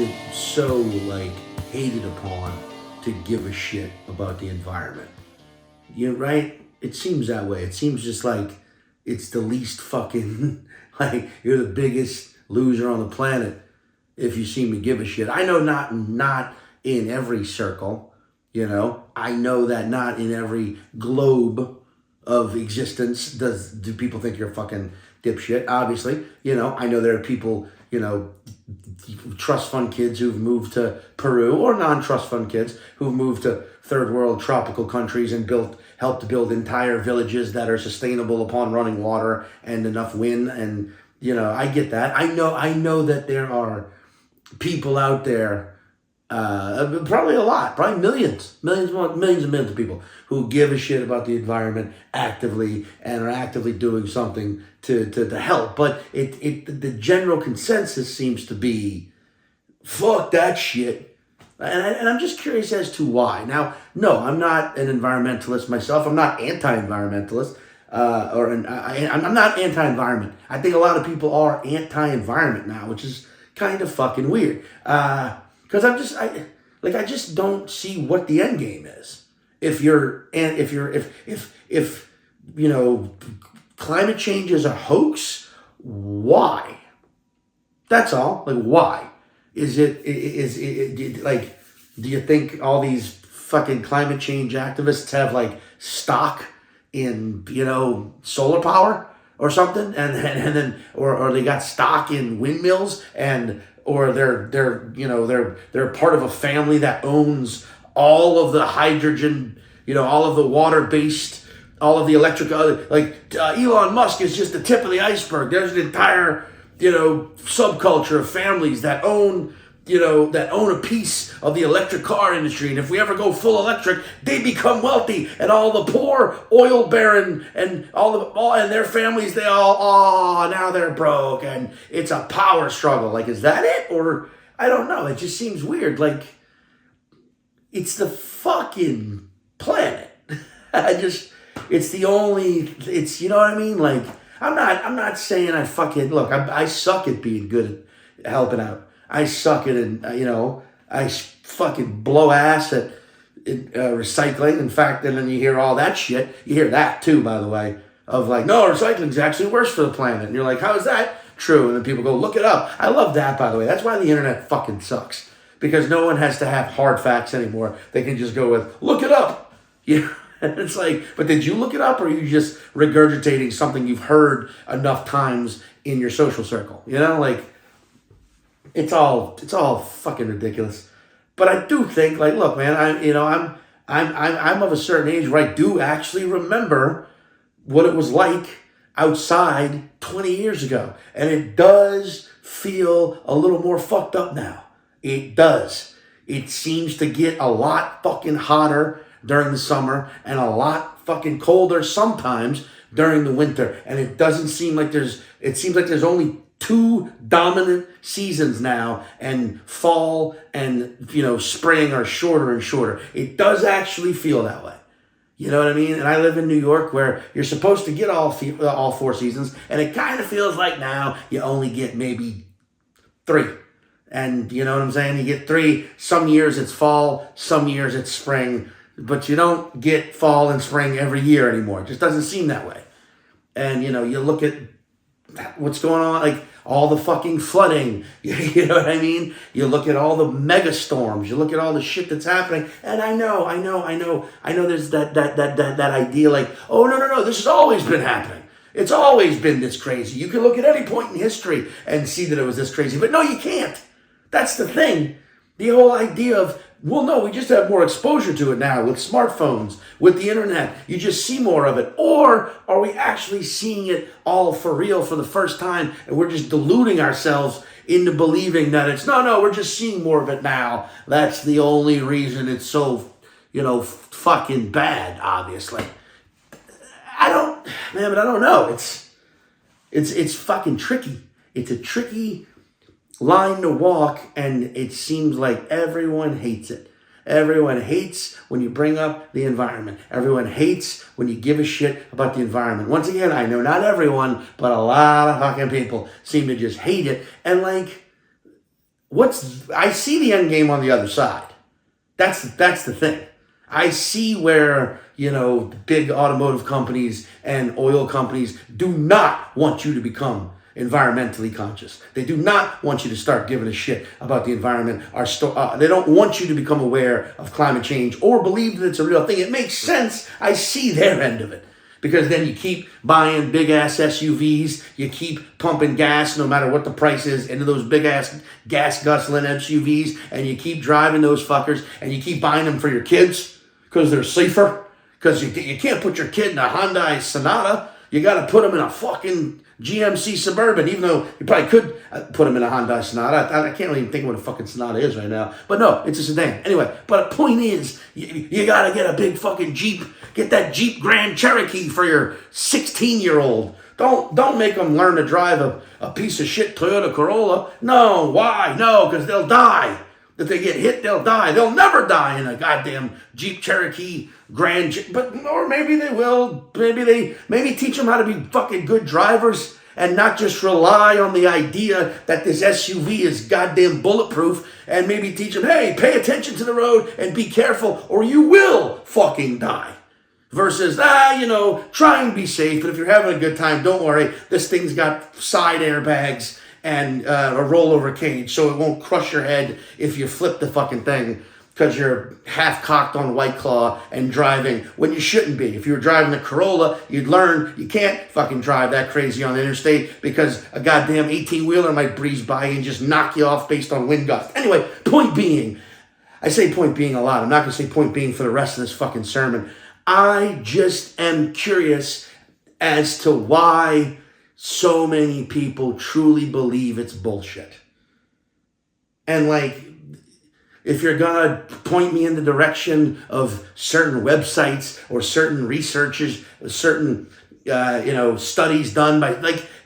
it so, like, hated upon to give a shit about the environment? You're right? It seems that way. It seems just like it's the least fucking, like, you're the biggest loser on the planet if you seem to give a shit. I know not in every circle, you know. I know that not in every globe of existence do people think you're a fucking dipshit. Obviously, you know, I know there are people, you know, trust fund kids who've moved to Peru, or non-trust fund kids who've moved to third world tropical countries and helped to build entire villages that are sustainable upon running water and enough wind. And, you know, I get that. I know that there are people out there, probably a lot, probably millions and millions of people who give a shit about the environment actively and are actively doing something to help. But the general consensus seems to be, fuck that shit. And I'm just curious as to why. Now, no, I'm not an environmentalist myself. I'm not anti-environmentalist. I'm not anti-environment. I think a lot of people are anti-environment now, which is kind of fucking weird. Because I just don't see what the end game is. If you know, climate change is a hoax, why? That's all. Like, why? Is it like, do you think all these fucking climate change activists have like stock in, you know, solar power or something, and then or they got stock in windmills, and or they're part of a family that owns all of the hydrogen, you know, all of the water-based, all of the electric, Elon Musk is just the tip of the iceberg. There's an entire, you know, subculture of families that own a piece of the electric car industry. And if we ever go full electric, they become wealthy, and all the poor oil baron and all and their families, they all, now they're broke, and it's a power struggle. Like, is that it? Or I don't know. It just seems weird. Like, it's the fucking planet. It's you know what I mean? Like, I'm not saying I suck at being good at helping out. I suck at it, you know, I fucking blow ass at recycling. In fact, and then you hear all that shit. You hear that too, by the way, of like, no, recycling's actually worse for the planet. And you're like, how is that true? And then people go, look it up. I love that, by the way. That's why the internet fucking sucks. Because no one has to have hard facts anymore. They can just go with, look it up. You know? And it's like, but did you look it up, or are you just regurgitating something you've heard enough times in your social circle? You know, like, it's all fucking ridiculous. But I do think, like, look, man, I'm of a certain age where I do actually remember what it was like outside 20 years ago. And it does feel a little more fucked up now. It does. It seems to get a lot fucking hotter during the summer and a lot fucking colder sometimes during the winter. And it doesn't seem like it seems like there's only two dominant seasons now, and fall and, you know, spring are shorter and shorter. It does actually feel that way. You know what I mean? And I live in New York, where you're supposed to get all 4 seasons, and it kind of feels like now you only get maybe 3. And you know what I'm saying? You get 3. Some years it's fall, some years it's spring, but you don't get fall and spring every year anymore. It just doesn't seem that way. And, you know, you look at what's going on, like all the fucking flooding, you know what I mean? You look at all the mega storms, you look at all the shit that's happening, and I know there's that idea like, oh, no, this has always been happening. It's always been this crazy. You can look at any point in history and see that it was this crazy, but no, you can't. That's the thing. The whole idea of, well, no, we just have more exposure to it now with smartphones, with the internet. You just see more of it. Or are we actually seeing it all for real for the first time, and we're just deluding ourselves into believing that it's, no, we're just seeing more of it now. That's the only reason it's so, you know, fucking bad, obviously. I don't know. It's fucking tricky. It's a tricky line to walk, and it seems like everyone hates it. Everyone hates when you bring up the environment. Everyone hates when you give a shit about the environment. Once again, I know not everyone, but a lot of fucking people seem to just hate it. And like, I see the end game on the other side. That's the thing. I see where, big automotive companies and oil companies do not want you to become environmentally conscious. They do not want you to start giving a shit about the environment. They don't want you to become aware of climate change or believe that it's a real thing. It makes sense. I see their end of it. Because then you keep buying big-ass SUVs, you keep pumping gas no matter what the price is into those big-ass gas-guzzling SUVs, and you keep driving those fuckers, and you keep buying them for your kids because they're safer. Because you can't put your kid in a Hyundai Sonata. You got to put them in a fucking GMC Suburban, even though you probably could put them in a Hyundai Sonata. I can't even think what a fucking Sonata is right now. But no, it's a sedan. Anyway, but the point is, you got to get a big fucking Jeep. Get that Jeep Grand Cherokee for your 16-year-old. Don't make them learn to drive a piece of shit Toyota Corolla. No, why? No, because they'll die. If they get hit, they'll die. They'll never die in a goddamn Jeep Cherokee or maybe they will. Maybe teach them how to be fucking good drivers and not just rely on the idea that this SUV is goddamn bulletproof, and maybe teach them, hey, pay attention to the road and be careful or you will fucking die. Versus, try and be safe, but if you're having a good time, don't worry. This thing's got side airbags and a rollover cage, so it won't crush your head if you flip the fucking thing because you're half-cocked on White Claw and driving when you shouldn't be. If you were driving a Corolla, you'd learn you can't fucking drive that crazy on the interstate because a goddamn 18-wheeler might breeze by and just knock you off based on wind gusts. Anyway, point being, I say point being a lot. I'm not going to say point being for the rest of this fucking sermon. I just am curious as to why so many people truly believe it's bullshit. And if you're gonna point me in the direction of certain websites or certain researchers, certain studies done by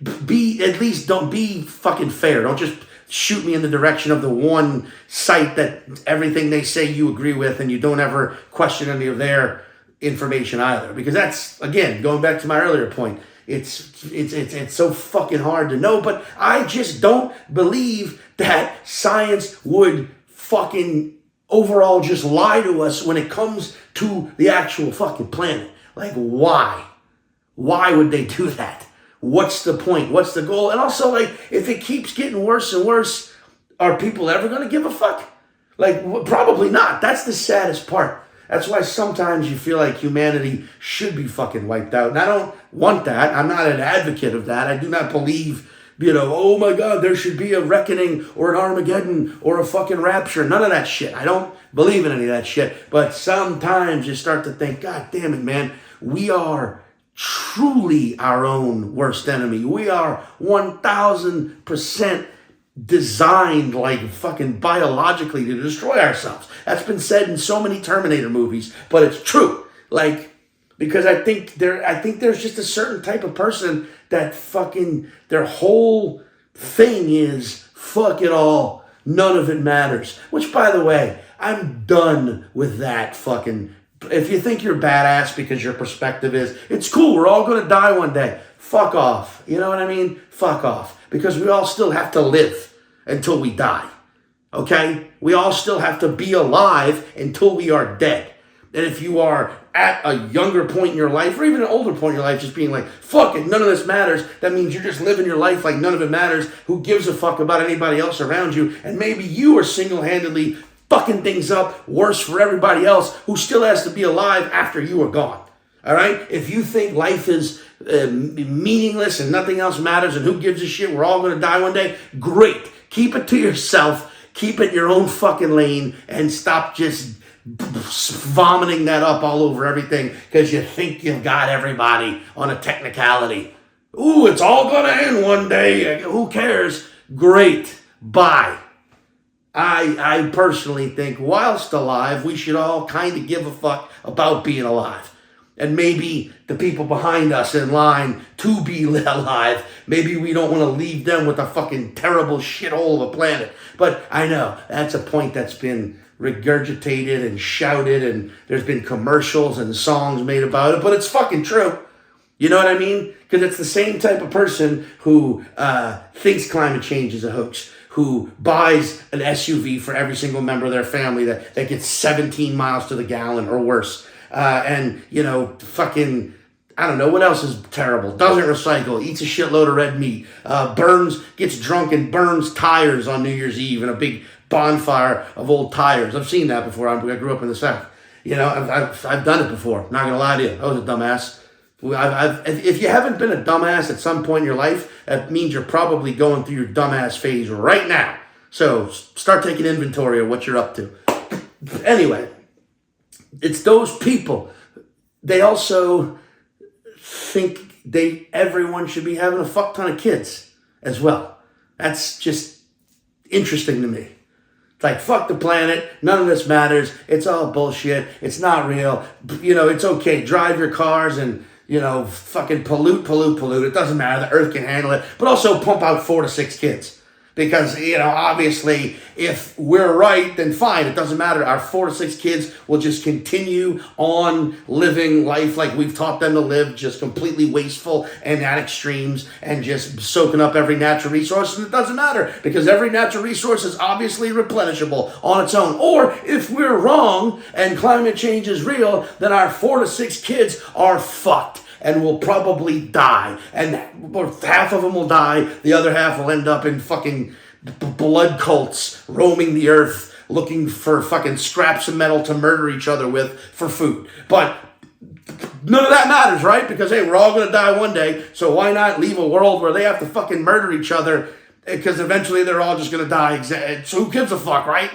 don't be fucking fair. Don't just shoot me in the direction of the one site that everything they say you agree with and you don't ever question any of their information either. Because that's, again, going back to my earlier point, it's so fucking hard to know, but I just don't believe that science would fucking overall just lie to us when it comes to the actual fucking planet. Why? Why would they do that? What's the point? What's the goal? And also, if it keeps getting worse and worse, are people ever going to give a fuck? Probably not. That's the saddest part. That's why sometimes you feel like humanity should be fucking wiped out. And I don't want that. I'm not an advocate of that. I do not believe, oh my God, there should be a reckoning or an Armageddon or a fucking rapture. None of that shit. I don't believe in any of that shit. But sometimes you start to think, God damn it, man, we are truly our own worst enemy. We are 1,000% designed fucking biologically to destroy ourselves. That's been said in so many Terminator movies, but it's true. Because I think there's just a certain type of person that fucking their whole thing is fuck it all, none of it matters. Which, by the way, I'm done with that fucking. If you think you're badass because your perspective is it's cool, we're all gonna die one day. Fuck off. You know what I mean? Fuck off. Because we all still have to live until we die. Okay? We all still have to be alive until we are dead. And if you are at a younger point in your life, or even an older point in your life, just being fuck it, none of this matters, that means you're just living your life like none of it matters. Who gives a fuck about anybody else around you? And maybe you are single-handedly fucking things up worse for everybody else who still has to be alive after you are gone. All right? If you think life is meaningless and nothing else matters and who gives a shit, we're all going to die one day, great. Keep it to yourself. Keep it your own fucking lane and stop just vomiting that up all over everything because you think you've got everybody on a technicality. Ooh, it's all going to end one day. Who cares? Great. Bye. I personally think whilst alive, we should all kind of give a fuck about being alive. And maybe the people behind us in line to be alive, maybe we don't want to leave them with a fucking terrible shithole of a planet. But I know that's a point that's been regurgitated and shouted, and there's been commercials and songs made about it, but it's fucking true. You know what I mean? Because it's the same type of person who thinks climate change is a hoax, who buys an SUV for every single member of their family that gets 17 miles to the gallon or worse. And, fucking, I don't know, what else is terrible? Doesn't recycle, eats a shitload of red meat, gets drunk and burns tires on New Year's Eve in a big bonfire of old tires. I've seen that before. I grew up in the South. I've done it before. Not gonna lie to you. I was a dumbass. If you haven't been a dumbass at some point in your life, that means you're probably going through your dumbass phase right now. So start taking inventory of what you're up to. Anyway, it's those people. They also think everyone should be having a fuck ton of kids as well. That's just interesting to me. It's like, fuck the planet. None of this matters. It's all bullshit. It's not real. It's okay. Drive your cars and, fucking pollute. It doesn't matter. The earth can handle it. But also pump out 4 to 6 kids. Because, obviously, if we're right, then fine. It doesn't matter. Our 4 to 6 kids will just continue on living life like we've taught them to live, just completely wasteful and at extremes and just soaking up every natural resource. And it doesn't matter because every natural resource is obviously replenishable on its own. Or if we're wrong and climate change is real, then our 4 to 6 kids are fucked and will probably die. And half of them will die. The other half will end up in fucking blood cults roaming the earth looking for fucking scraps of metal to murder each other with for food. But none of that matters, right? Because, hey, we're all going to die one day. So why not leave a world where they have to fucking murder each other? Because eventually they're all just going to die. So who gives a fuck, right?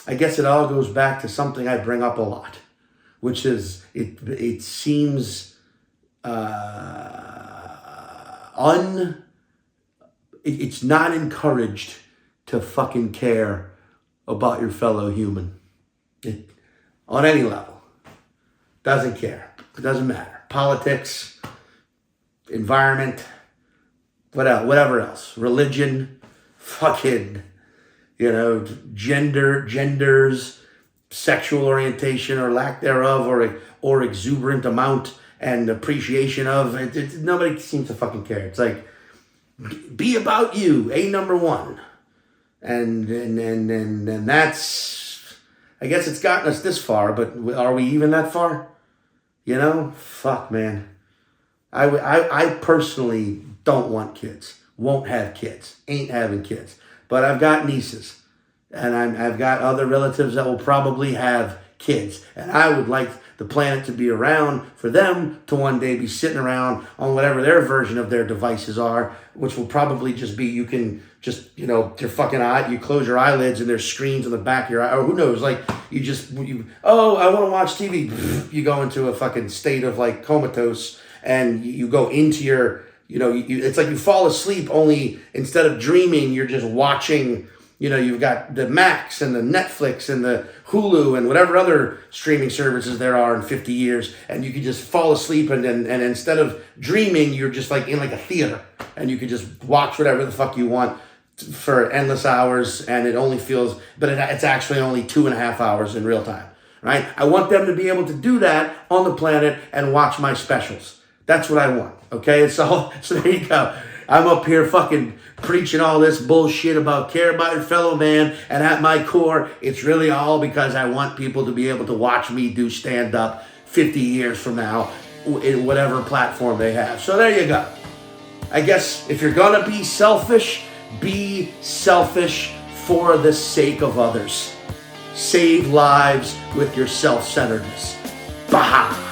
I guess it all goes back to something I bring up a lot, which is it seems it's not encouraged to fucking care about your fellow human. On any level. Doesn't care. It doesn't matter. Politics, environment, whatever else. Religion, fucking, genders, sexual orientation or lack thereof, or exuberant amount and appreciation of it. Nobody seems to fucking care. It's like, be about you, number one. And that's, I guess it's gotten us this far, but are we even that far? Fuck, man. I personally don't want kids. Won't have kids. Ain't having kids. But I've got nieces, and I've got other relatives that will probably have kids. And I would like the planet to be around for them to one day be sitting around on whatever their version of their devices are, which will probably just be, you can just, your fucking eye, you close your eyelids and there's screens on the back of your eye, or who knows, like I want to watch TV. You go into a fucking state of like comatose and you go into your, it's like you fall asleep, only instead of dreaming, you're just watching. You've got the Max and the Netflix and the Hulu and whatever other streaming services there are in 50 years. And you could just fall asleep and instead of dreaming, you're just like in like a theater. And you could just watch whatever the fuck you want for endless hours. And it only feels, but it's actually only 2.5 hours in real time, right? I want them to be able to do that on the planet and watch my specials. That's what I want, okay? So there you go. I'm up here fucking preaching all this bullshit about care about your fellow man, and at my core, it's really all because I want people to be able to watch me do stand-up 50 years from now in whatever platform they have. So there you go. I guess if you're gonna be selfish for the sake of others. Save lives with your self-centeredness. Baha!